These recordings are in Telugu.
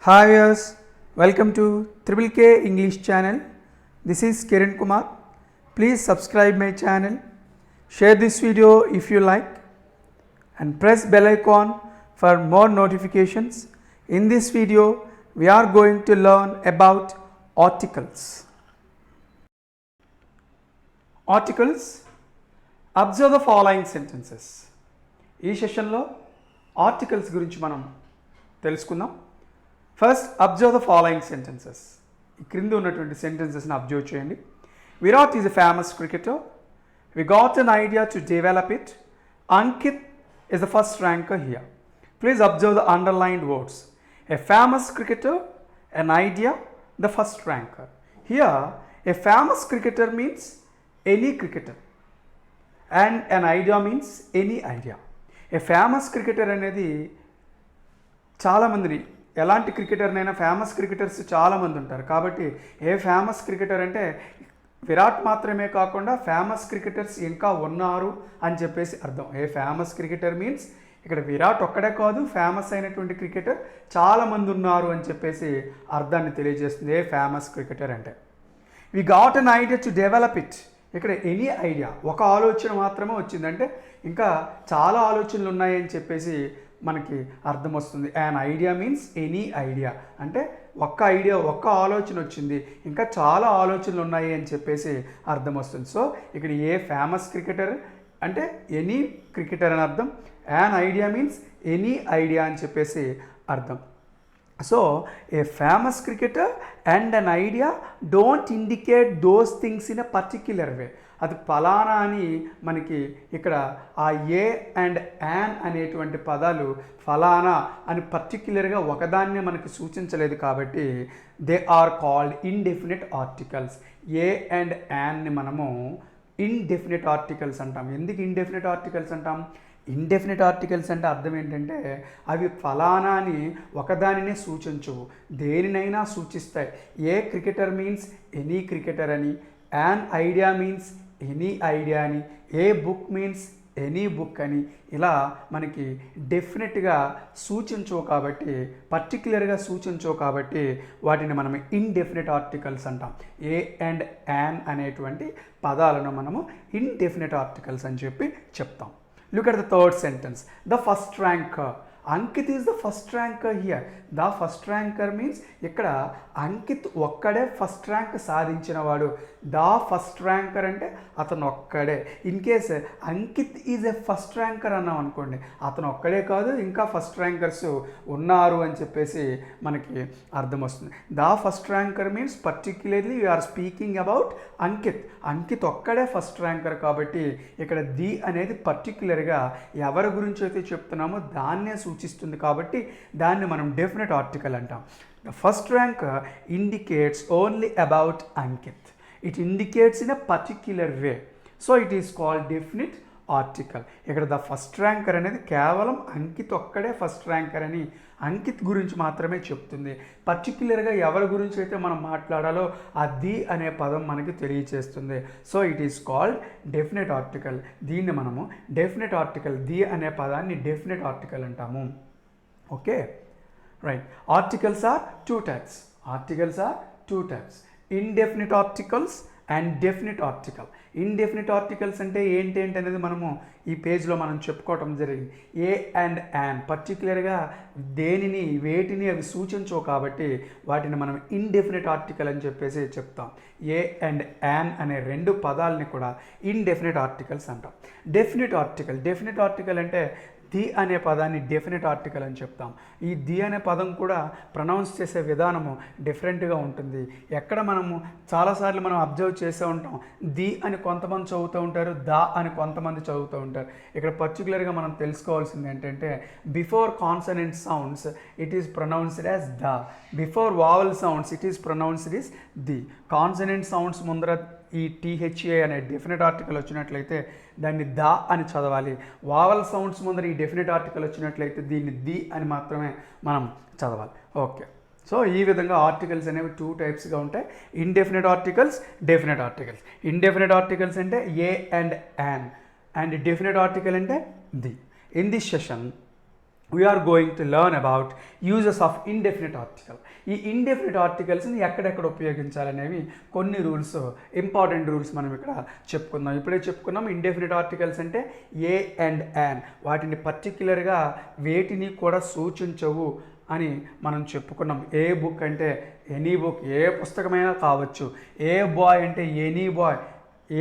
Hi viewers, welcome to Triple K English channel. This is Kiran Kumar. Please subscribe my channel, share this video if you like and press bell icon for more notifications. In this video, we are going to learn about articles. Articles. Observe the following sentences. ఈ సెషన్లో ఆర్టికల్స్ గురించి మనం తెలుసుకుందాం. First observe the following sentences. ఈ క్రింద ఉన్నటువంటి సెంటెన్సెస్ని అబ్జర్వ్ చేయండి. Virat is a famous cricketer. We got an idea to develop it. Ankit is the first ranker here. Please observe the underlined words. A famous cricketer, an idea, the first ranker. Here, a famous cricketer means any cricketer and an idea means any idea. A famous cricketer అనేది చాలామందిని ఎలాంటి క్రికెటర్నైనా ఫేమస్ క్రికెటర్స్ చాలామంది ఉంటారు. కాబట్టి ఏ ఫేమస్ క్రికెటర్ అంటే విరాట్ మాత్రమే కాకుండా ఫేమస్ క్రికెటర్స్ ఇంకా ఉన్నారు అని చెప్పేసి అర్థం. ఏ ఫేమస్ క్రికెటర్ మీన్స్ ఇక్కడ విరాట్ ఒక్కడే కాదు, ఫేమస్ అయినటువంటి క్రికెటర్ చాలామంది ఉన్నారు అని చెప్పేసి అర్థాన్ని తెలియజేస్తుంది ఏ ఫేమస్ క్రికెటర్ అంటే. We got an idea to develop it. ఇక్కడ ఎనీ ఐడియా, ఒక ఆలోచన మాత్రమే వచ్చిందంటే ఇంకా చాలా ఆలోచనలు ఉన్నాయని చెప్పేసి మనకి అర్థం వస్తుంది. An idea means any idea అంటే ఒక్క ఐడియా, ఒక్క ఆలోచన వచ్చింది, ఇంకా చాలా ఆలోచనలు ఉన్నాయి అని చెప్పేసి అర్థం వస్తుంది. సో ఇక్కడ ఏ ఫేమస్ క్రికెటర్ అంటే ఎనీ క్రికెటర్ అని అర్థం. An idea means any idea అని చెప్పేసి అర్థం. So A famous cricketer and an idea don't indicate those things in a particular వే. అది ఫలానా అని మనకి ఇక్కడ ఆ ఏ అండ్ యాన్ అనేటువంటి పదాలు ఫలానా అని పర్టిక్యులర్గా ఒకదాన్నే మనకి సూచించలేదు కాబట్టి they are called indefinite articles. A and యాన్ని మనము ఇండెఫినిట్ ఆర్టికల్స్ అంటాం. ఎందుకు ఇండెఫినిట్ ఆర్టికల్స్ అంటాం? ఇండెఫినిట్ ఆర్టికల్స్ అంటే అర్థం ఏంటంటే అవి ఫలానా అని ఒకదానినే సూచించవు, దేనినైనా సూచిస్తాయి. ఏ క్రికెటర్ మీన్స్ ఎనీ క్రికెటర్ అని, an idea means any idea అని, ఏ బుక్ మీన్స్ ఎనీ బుక్ అని, ఇలా మనకి డెఫినెట్గా సూచించవు కాబట్టి, పర్టిక్యులర్గా సూచించవు కాబట్టి వాటిని మనం ఇండెఫినిట్ ఆర్టికల్స్ అంటాం. ఏ అండ్ యాన్ అనేటువంటి పదాలను మనము ఇండెఫినిట్ ఆర్టికల్స్ అని చెప్పి చెప్తాం. Look at the third sentence. The first ranker. Ankit is the first ranker here. The first ranker means ఇక్కడ అంకిత్ ఒక్కడే ఫస్ట్ ర్యాంక్ సాధించిన వాడు. ద ఫస్ట్ ర్యాంకర్ అంటే అతను ఒక్కడే. In case Ankit is a first ranker అన్నాం అనుకోండి, అతను ఒక్కడే కాదు ఇంకా ఫస్ట్ ర్యాంకర్స్ ఉన్నారు అని చెప్పేసి మనకి అర్థం వస్తుంది. The first ranker means particularly we are speaking about Ankit. Ankit ఒక్కడే ఫస్ట్ ర్యాంకర్ కాబట్టి ఇక్కడ ది అనేది పర్టిక్యులర్గా ఎవరి గురించి అయితే చెప్తున్నామో దాన్నే సూచిస్తుంది కాబట్టి దాన్ని మనం డెఫినెట్ ఆర్టికల్ అంటాం. The first ranker indicates only about Ankit. It indicates in a particular way. So it is called definite article. ఇక్కడ ద ఫస్ట్ ర్యాంకర్ అనేది కేవలం అంకిత్ ఒక్కడే ఫస్ట్ ర్యాంకర్ అని అంకిత్ గురించి మాత్రమే చెప్తుంది. పర్టిక్యులర్గా ఎవరి గురించి అయితే మనం మాట్లాడాలో ఆ ది అనే పదం మనకి తెలియచేస్తుంది. So it is called definite article. దీన్ని మనము డెఫినెట్ ఆర్టికల్, ది అనే పదాన్ని డెఫినెట్ ఆర్టికల్ అంటాము. Okay, right. Articles are two types. Articles are two types, indefinite articles and definite article. Indefinite articles అంటే ఏంటి అనేది మనము ఈ పేజ్లో మనం చెప్పుకోవటం జరిగింది. ఏ అండ్ యాన్ పర్టిక్యులర్గా దేనిని వేటిని అవి సూచించవు కాబట్టి వాటిని మనం ఇండెఫినిట్ ఆర్టికల్ అని చెప్పేసి చెప్తాం. ఏ అండ్ యాన్ అనే రెండు పదాలని కూడా ఇండెఫినిట్ ఆర్టికల్స్ అంటాం. డెఫినిట్ ఆర్టికల్ అంటే ది అనే పదాన్ని డెఫినెట్ ఆర్టికల్ అని చెప్తాం. ఈ ది అనే పదం కూడా ప్రొనౌన్స్ చేసే విధానము డిఫరెంట్గా ఉంటుంది. ఎక్కడ మనము చాలాసార్లు మనం అబ్జర్వ్ చేసే ఉంటాం, ది అని కొంతమంది చదువుతూ ఉంటారు, ద అని కొంతమంది చదువుతూ ఉంటారు. ఇక్కడ పర్టికులర్గా మనం తెలుసుకోవాల్సింది ఏంటంటే before consonant sounds it is pronounced as the, before vowel sounds it is pronounced is the. Consonant sounds ముందర ఈ టీహెచ్ఏ అనే డెఫినెట్ ఆర్టికల్ వచ్చినట్లయితే దాన్ని ద అని చదవాలి. వావల్ సౌండ్స్ ముందర ఈ డెఫినెట్ ఆర్టికల్ వచ్చినట్లయితే దీన్ని ది అని మాత్రమే మనం చదవాలి. ఓకే, సో ఈ విధంగా ఆర్టికల్స్ అనేవి టూ టైప్స్గా ఉంటాయి, indefinite articles, definite articles. Indefinite articles అంటే a and an, and definite article అంటే the. In this session we are going to learn about uses of indefinite article. ఈ ఇండెఫినిట్ ఆర్టికల్స్ని ఎక్కడెక్కడ ఉపయోగించాలనేవి కొన్ని రూల్స్, ఇంపార్టెంట్ రూల్స్ మనం ఇక్కడ చెప్పుకుందాం. ఇప్పుడే చెప్పుకున్నాం ఇండెఫినిట్ ఆర్టికల్స్ అంటే ఏ అండ్ యాన్, వాటిని పర్టిక్యులర్గా వేటిని కూడా సూచించవు అని మనం చెప్పుకున్నాం. ఏ బుక్ అంటే ఎనీ బుక్, ఏ పుస్తకమైనా కావచ్చు. ఏ బాయ్ అంటే ఎనీ బాయ్,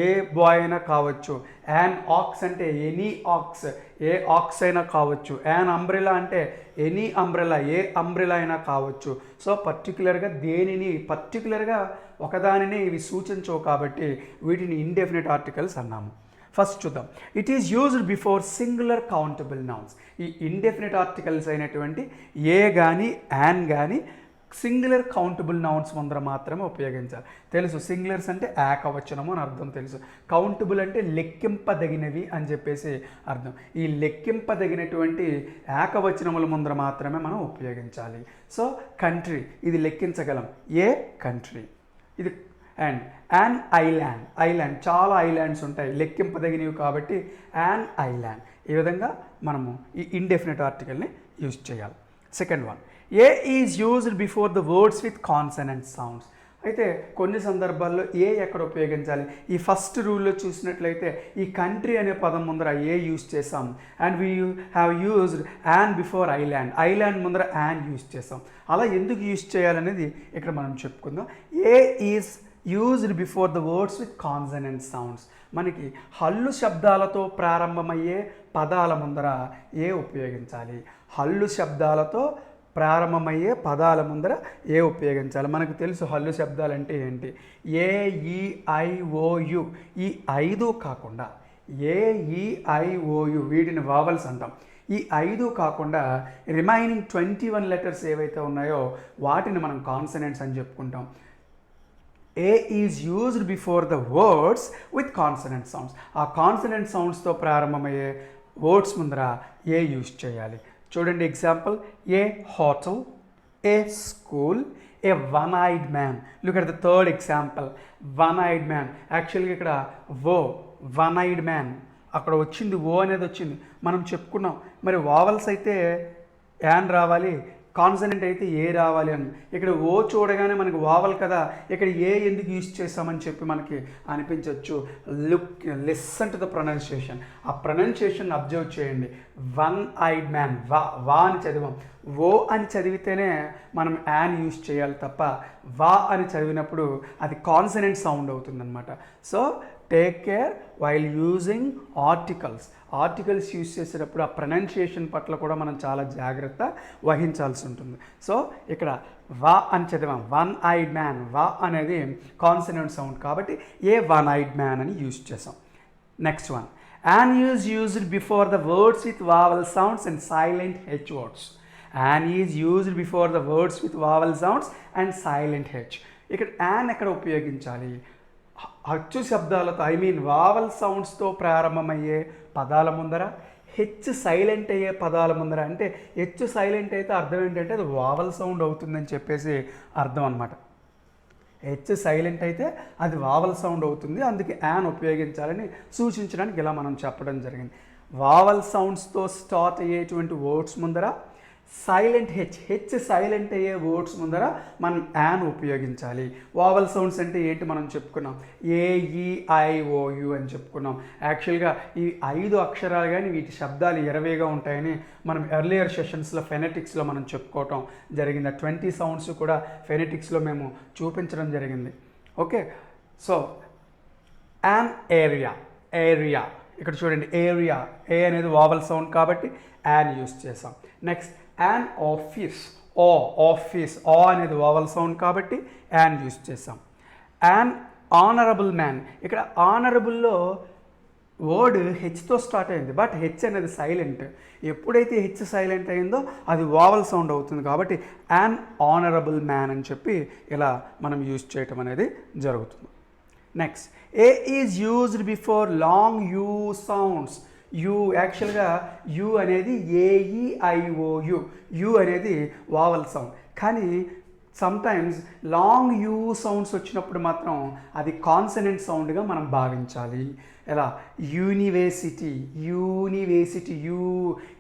ఏ బాయ్ అయినా కావచ్చు. యాన్ ఆక్స్ అంటే ఎనీ ఆక్స్, ఏ ఆక్స్ అయినా కావచ్చు. యాన్ అంబ్రెలా అంటే ఎనీ అంబ్రెలా, ఏ అంబ్రెలా అయినా కావచ్చు. సో పర్టికులర్గా దేనిని, పర్టికులర్గా ఒకదానిని ఇవి సూచించవు కాబట్టి వీటిని ఇండెఫినిట్ ఆర్టికల్స్ అన్నాము. ఫస్ట్ చూద్దాం. It is used before singular countable nouns. ఈ ఇండెఫినిట్ ఆర్టికల్స్ అయినటువంటి ఏ కానీ యాన్ కానీ సింగులర్ కౌంటబుల్ నౌన్స్ ముందర మాత్రమే ఉపయోగించాలి. తెలుసు సింగులర్స్ అంటే ఏకవచనము అని అర్థం తెలుసు. కౌంటబుల్ అంటే లెక్కింపదగినవి అని చెప్పేసి అర్థం. ఈ లెక్కింపదగినటువంటి ఏకవచనముల ముందర మాత్రమే మనం ఉపయోగించాలి. సో కంట్రీ, ఇది లెక్కించగలం, ఏ కంట్రీ. ఇది అండ్ యాన్ ఐలాండ్, ఐలాండ్ చాలా ఐలాండ్స్ ఉంటాయి, లెక్కింపదగినవి కాబట్టి యాన్ ఐలాండ్. ఈ విధంగా మనము ఈ ఇండెఫినిట్ ఆర్టికల్ని యూజ్ చేయాలి. Second one, A is used before the words with consonant sounds. అయితే కొన్ని సందర్భాల్లో ఏ ఎక్కడ ఉపయోగించాలి. ఈ ఫస్ట్ రూల్లో చూసినట్లయితే ఈ కంట్రీ అనే పదం ముందర ఏ యూజ్ చేసాం, and we have used an before island, island ముందర యాన్ యూజ్ చేసాం. అలా ఎందుకు యూజ్ చేయాలనేది ఇక్కడ మనం చెప్పుకుందాం. A is used before the words with consonant sounds. మనకి హల్లు శబ్దాలతో ప్రారంభమయ్యే పదాల ముందర ఏ ఉపయోగించాలి. హల్లు శబ్దాలతో ప్రారంభమయ్యే పదాల ముందర ఏ ఉపయోగించాలి. మనకు తెలుసు హల్లు శబ్దాలు అంటే ఏంటి. ఏ ఈ ఐ ఓ యు, ఈ 5 కాకుండా ఏ ఈ ఐ ఓ యు వీటిని వావల్స్ అంటాం. ఈ 5 కాకుండా రిమైనింగ్ 21 లెటర్స్ ఏవైతే ఉన్నాయో వాటిని మనం కాన్సనెంట్స్ అని చెప్పుకుంటాం. A is used before the words with consonant sounds. ఆ కాన్సనెంట్ సౌండ్స్తో ప్రారంభమయ్యే వర్డ్స్ ముందర ఏ యూజ్ చేయాలి. చూడండి example, a hotel, a school, a one eyed man. Look at the third example, one eyed man. యాక్చువల్గా ఇక్కడ ఓ వన్ ఐడ్ మ్యాన్ అక్కడ వచ్చింది, ఓ అనేది వచ్చింది, మనం చెప్పుకున్నాం. మరి వావల్స్ అయితే యాన్ రావాలి, కాన్సనెంట్ అయితే ఏ రావాలి అని. ఇక్కడ ఓ చూడగానే మనకి వావల్ కదా, ఇక్కడ ఏ ఎందుకు యూజ్ చేస్తామని చెప్పి మనకి అనిపించవచ్చు. Listen to the pronunciation. ఆ ప్రొనౌన్సియేషన్ అబ్జర్వ్ చేయండి. వన్ ఐడ్ మ్యాన్, వా అని చదివాం. ఓ అని చదివితేనే మనం యాన్ యూజ్ చేయాలి తప్ప వా అని చదివినప్పుడు అది కాన్సనెంట్ సౌండ్ అవుతుందన్నమాట. So take care while using articles. Articles use చేసేటప్పుడు ఆ ప్రొనౌన్సియేషన్ పట్ల కూడా మనం చాలా జాగ్రత్త వహించాల్సి ఉంటుంది. సో ఇక్కడ వా అని చదివాం, వన్ ఐడ్ మ్యాన్. వా అనేది కాన్సనెంట్ సౌండ్ కాబట్టి ఏ వన్ ఐడ్ మ్యాన్ అని యూజ్ చేసాం. Next one, an is used before the words with vowel sounds and silent H words. An is used before the words with vowel sounds and silent H. ఇక్కడ యాన్ ఎక్కడ ఉపయోగించాలి. అచ్చు శబ్దాలతో వావల్ సౌండ్స్తో ప్రారంభమయ్యే పదాల ముందర, హెచ్ సైలెంట్ అయ్యే పదాల ముందర. అంటే హెచ్ సైలెంట్ అయితే అర్థం ఏంటంటే అది వావల్ సౌండ్ అవుతుందని చెప్పేసి అర్థం అనమాట. హెచ్ సైలెంట్ అయితే అది వావల్ సౌండ్ అవుతుంది, అందుకే యాన్ ఉపయోగించాలని సూచించడానికి ఇలా మనం చెప్పడం జరిగింది. వావల్ సౌండ్స్తో స్టార్ట్ అయ్యేటువంటి వర్డ్స్ ముందర సైలెంట్ హెచ్ సైలెంట్ అయ్యే వర్డ్స్ ముందర మనం యాన్ ఉపయోగించాలి. వావల్ సౌండ్స్ అంటే ఏంటి మనం చెప్పుకున్నాం, ఏఈఐఓయు అని చెప్పుకున్నాం. యాక్చువల్గా ఈ 5 అక్షరాలు కానీ వీటి శబ్దాలు 20గా ఉంటాయని మనం ఎర్లియర్ సెషన్స్లో ఫెనెటిక్స్లో మనం చెప్పుకోవటం జరిగింది. 20 సౌండ్స్ కూడా ఫెనెటిక్స్లో మేము చూపించడం జరిగింది. Okay, so an area, area ఇక్కడ చూడండి, ఏరియా ఏ అనేది వావల్ సౌండ్ కాబట్టి యాన్ యూస్ చేసాం. నెక్స్ట్ యాన్ ఆఫీస్, ఆఫీస్ అనేది వావల్ సౌండ్ కాబట్టి యాన్ యూస్ చేసాం. యాన్ ఆనరబుల్ మ్యాన్, ఇక్కడ ఆనరబుల్లో వర్డ్ హెచ్తో స్టార్ట్ అయింది, బట్ హెచ్ అనేది సైలెంట్. ఎప్పుడైతే హెచ్ సైలెంట్ అయిందో అది వావల్ సౌండ్ అవుతుంది కాబట్టి యాన్ ఆనరబుల్ మ్యాన్ అని చెప్పి ఇలా మనం యూజ్ చేయటం అనేది జరుగుతుంది. Next, A is used before long u sounds. You యాక్చువల్గా యు అనేది ఏఈఐఓయు, యు అనేది వావల్ సౌండ్. కానీ సమ్టైమ్స్ లాంగ్ యూ సౌండ్స్ వచ్చినప్పుడు మాత్రం అది కాన్సనెంట్ సౌండ్గా మనం భావించాలి. ఎలా యూనివర్సిటీ, యూ,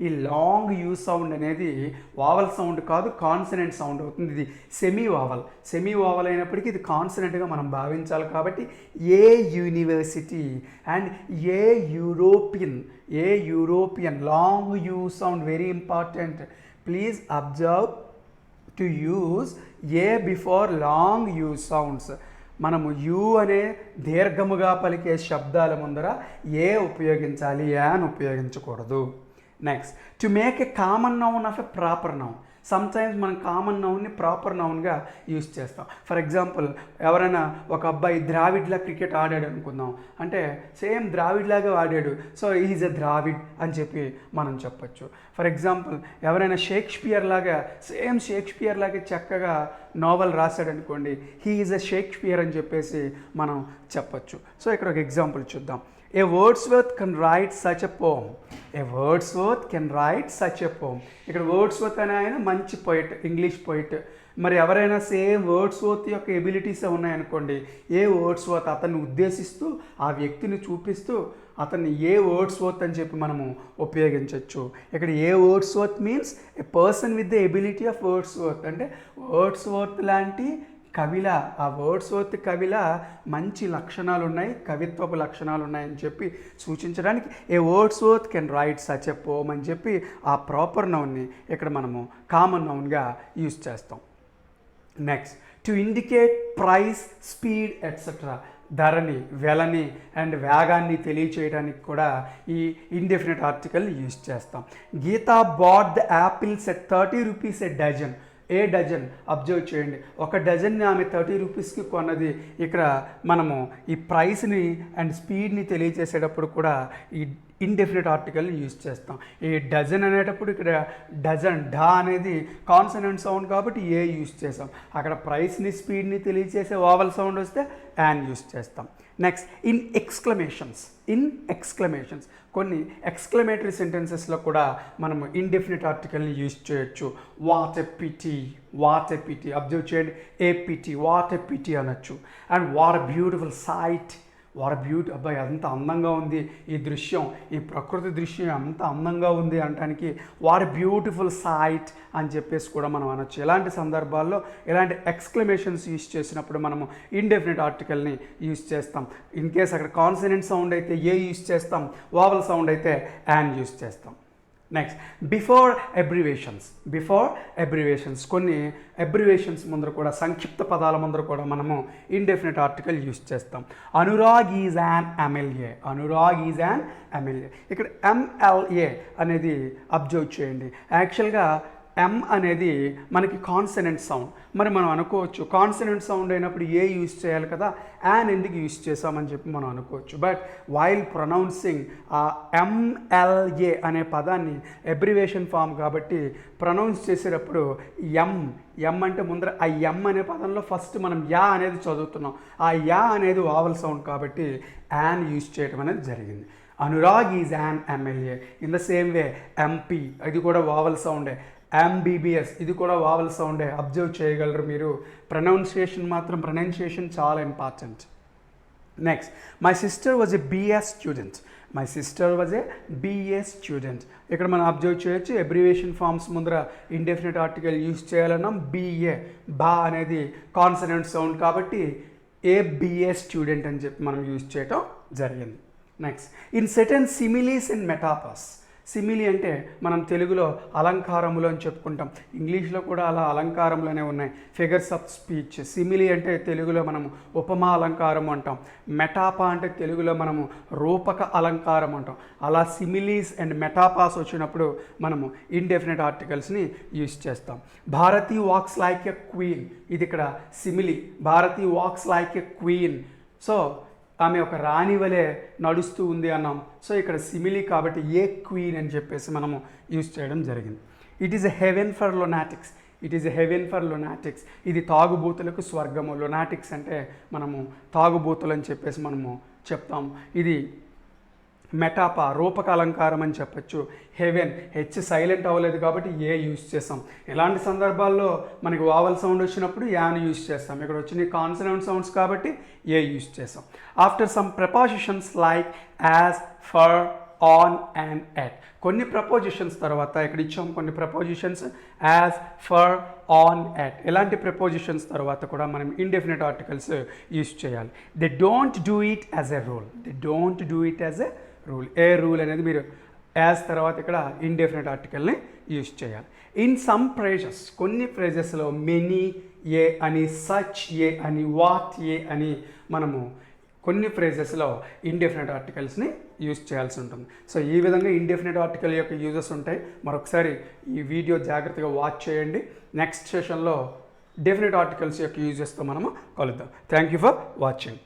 ఈ లాంగ్ యూ సౌండ్ అనేది వావల్ సౌండ్ కాదు, కాన్సనెంట్ సౌండ్ అవుతుంది. ఇది సెమీ వావల్ అయినప్పటికీ ఇది కాన్సనెంట్గా మనం భావించాలి. కాబట్టి a university and a European long u sound very important. Please observe to use a before long u sounds. మనము యూ అనే దీర్ఘముగా పలికే శబ్దాల ముందర ఏ ఉపయోగించాలి, యాన్ ఉపయోగించకూడదు. Next, to make a common noun of a proper noun. Sometimes మనం కామన్ నౌన్ని ప్రాపర్ నౌన్గా యూజ్ చేస్తాం. ఫర్ ఎగ్జాంపుల్, ఎవరైనా ఒక అబ్బాయి ద్రావిడ్లా క్రికెట్ ఆడాడు అనుకుందాం, అంటే సేమ్ ద్రావిడ్లాగా ఆడాడు, సో ఈజ్ ఎ ద్రావిడ్ అని చెప్పి మనం చెప్పచ్చు. ఫర్ ఎగ్జాంపుల్, ఎవరైనా షేక్స్పియర్ లాగా చక్కగా నావెల్ రాశాడు అనుకోండి, హీ ఈజ్ ఎ షేక్స్పియర్ అని చెప్పేసి మనం చెప్పచ్చు. సో ఇక్కడ ఒక ఎగ్జాంపుల్ చూద్దాం. A Wordsworth can write such a poem. ఇక్కడ వర్డ్స్వర్త్ అనే ఆయన మంచి పోయిట్, ఇంగ్లీష్ పోయిట్. మరి ఎవరైనా సేమ్ వర్డ్స్వర్త్ యొక్క ఎబిలిటీస్ ఉన్నాయనుకోండి, ఏ వర్డ్స్వర్త్ అతన్ని ఉద్దేశిస్తూ ఆ వ్యక్తిని చూపిస్తూ అతన్ని ఏ వర్డ్స్వర్త్ అని చెప్పి మనము ఉపయోగించవచ్చు. ఇక్కడ a Wordsworth means a person with the ability of Wordsworth, అంటే వర్డ్స్వర్త్ లాంటి కవిల, ఆ వర్డ్స్వర్త్ కవిల మంచి లక్షణాలు ఉన్నాయి, కవిత్వపు లక్షణాలు ఉన్నాయని చెప్పి సూచించడానికి a Wordsworth can write such a poem అని చెప్పి ఆ ప్రాపర్ నౌన్ని ఇక్కడ మనము కామన్ నౌన్గా యూజ్ చేస్తాం. Next, to indicate price, speed etcetera, ధరని, వెలని అండ్ వేగాన్ని తెలియచేయడానికి కూడా ఈ ఇండెఫినెట్ ఆర్టికల్ యూజ్ చేస్తాం. Geeta bought the apples at 30 rupees a dozen. A dozen observe చేయండి, ఒక డజన్ని ఆమె 30 రూపీస్కి కొన్నది. ఇక్కడ మనము ఈ ప్రైస్ని అండ్ స్పీడ్ని తెలియజేసేటప్పుడు కూడా ఈ ఇండెఫినెట్ ఆర్టికల్ని యూజ్ చేస్తాం. ఈ డజన్ అనేటప్పుడు ఇక్కడ డజన్ డా అనేది కాన్సనెంట్ సౌండ్ కాబట్టి ఏ యూజ్ చేస్తాం. అక్కడ ప్రైస్ని స్పీడ్ని తెలియజేసే వావల్ సౌండ్ వస్తే యాన్ యూజ్ చేస్తాం. నెక్స్ట్, ఇన్ ఎక్స్క్లమేషన్స్ కొన్ని ఎక్స్క్లమేటరీ సెంటెన్సెస్లో కూడా మనము ఇండెఫినిట్ ఆర్టికల్ని యూజ్ చేయొచ్చు. వాట్ ఎ పిటీ అబ్జర్వ్ చేయండి, ఏపిటీ వాట్ ఎ పిటీ అనొచ్చు. And what a beautiful sight, అబ్బాయి అంత అందంగా ఉంది ఈ దృశ్యం, ఈ ప్రకృతి దృశ్యం అంత అందంగా ఉంది అనడానికి వాట్ ఎ బ్యూటిఫుల్ సైట్ అని చెప్పేసి కూడా మనం అనొచ్చు. ఇలాంటి సందర్భాల్లో ఇలాంటి ఎక్స్క్లమేషన్స్ యూజ్ చేసినప్పుడు మనము ఇండెఫినిట్ ఆర్టికల్ని యూజ్ చేస్తాం. ఇన్ కేస్ అక్కడ కాన్సనెంట్ సౌండ్ అయితే ఏ యూజ్ చేస్తాం, వావల్ సౌండ్ అయితే యాన్ యూజ్ చేస్తాం. నెక్స్ట్, బిఫోర్ అబ్రివేషన్స్ కొన్ని అబ్రివేషన్స్ ముందర కూడా, సంక్షిప్త పదాల ముందర కూడా మనము ఇండెఫినిట్ ఆర్టికల్ యూజ్ చేస్తాం. అనురాగ్ ఈజ్ యాన్ ఎమ్మెల్యే, ఇక్కడ MLA అనేది అబ్జర్వ్ చేయండి. యాక్చువల్గా ఎం అనేది మనకి కాన్సనెంట్ సౌండ్. మరి మనం అనుకోవచ్చు కాన్సనెంట్ సౌండ్ అయినప్పుడు ఏ యూజ్ చేయాలి కదా, యాన్ ఎందుకు యూజ్ చేసామని చెప్పి మనం అనుకోవచ్చు. బట్ వైల్ ప్రొనౌన్సింగ్ ఆ MLA అనే పదాన్ని అబ్రివేషన్ ఫామ్ కాబట్టి ప్రొనౌన్స్ చేసేటప్పుడు ఎం అంటే ముందర ఆ ఎం అనే పదంలో ఫస్ట్ మనం యా అనేది చదువుతున్నాం. ఆ యా అనేది వావల్ సౌండ్ కాబట్టి యాన్ యూజ్ చేయడం అనేది జరిగింది. Anurag is an MLA. In the same way MP ఇది కూడా వావల్ సౌండే. MBBS ఇది కూడా వావల్ సౌండే. అబ్జర్వ్ చేయగలరు మీరు. ప్రొనౌన్సియేషన్ చాలా important. Next, my sister was a BA student. ఇక్కడ మనం అబ్జర్వ్ చేయొచ్చు అబ్రివేషన్ ఫార్మ్స్ ముందర ఇండెఫినిట్ ఆర్టికల్ యూజ్ చేయాలన్నాం. బా అనేది కాన్సనెంట్ సౌండ్ కాబట్టి BA స్టూడెంట్ అని చెప్పి మనం యూజ్ చేయటం జరిగింది. Next, in certain similes and metaphors. Simile అంటే మనం తెలుగులో అలంకారములు అని చెప్పుకుంటాం, ఇంగ్లీష్లో కూడా అలా అలంకారములనే ఉన్నాయి, ఫిగర్స్ ఆఫ్ స్పీచ్. సిమిలి అంటే తెలుగులో మనము ఉపమా అలంకారం అంటాం. మెటాపా అంటే తెలుగులో మనము రూపక అలంకారం అంటాం. అలా సిమిలీస్ అండ్ మెటాపాస్ వచ్చినప్పుడు మనము ఇండెఫినెట్ ఆర్టికల్స్ని యూజ్ చేస్తాం. Bharati walks like a queen, ఇది ఇక్కడ simile. Bharati walks like a queen, so ఆమె ఒక రాణి వలె నడుస్తూ ఉంది అన్నాం. సో ఇక్కడ సిమిలి కాబట్టి ఏ క్వీన్ అని చెప్పేసి మనము యూజ్ చేయడం జరిగింది. It is a heaven for lunatics. ఇది తాగుబోతులకు స్వర్గము. లొనాటిక్స్ అంటే మనము తాగుబోతులు అని చెప్పేసి మనము చెప్తాం. ఇది మెటాపా రూపక అలంకారం అని చెప్పచ్చు. హెవెన్ హెచ్ సైలెంట్ అవ్వలేదు కాబట్టి ఏ యూస్ చేస్తాం. ఇలాంటి సందర్భాల్లో మనకి వావల్ సౌండ్ వచ్చినప్పుడు యాని యూస్ చేస్తాం. ఇక్కడ వచ్చిన కాన్సనెంట్ సౌండ్స్ కాబట్టి ఏ యూస్ చేస్తాం. After some prepositions like as, for, on and at. కొన్ని ప్రపోజిషన్స్ తర్వాత ఇక్కడ ఇచ్చాం కొన్ని prepositions as, for, on, at. ఇలాంటి ప్రపోజిషన్స్ తర్వాత కూడా మనం ఇండెఫినెట్ ఆర్టికల్స్ యూస్ చేయాలి. They don't do it as a rule. They don't do it as a rule. A rule అనేది మీరు యాజ్ తర్వాత ఇక్కడ ఇండెఫినెట్ ఆర్టికల్ని యూస్ చేయాలి. ఇన్ సమ్ ఫ్రేజెస్ కొన్ని ఫ్రేజెస్లో మెనీ ఏ అని, సచ్ ఏ అని, వాట్ ఏ అని మనము కొన్ని ఫ్రేజెస్లో ఇండెఫినెట్ ఆర్టికల్స్ని యూజ్ చేయాల్సి ఉంటుంది. సో ఈ విధంగా ఇండెఫినెట్ ఆర్టికల్ యొక్క యూజెస్ ఉంటాయి. మరొకసారి ఈ వీడియో జాగ్రత్తగా వాచ్ చేయండి. నెక్స్ట్ సెషన్లో డెఫినెట్ ఆర్టికల్స్ యొక్క యూజెస్తో మనము కలుద్దాం. Thank you for watching.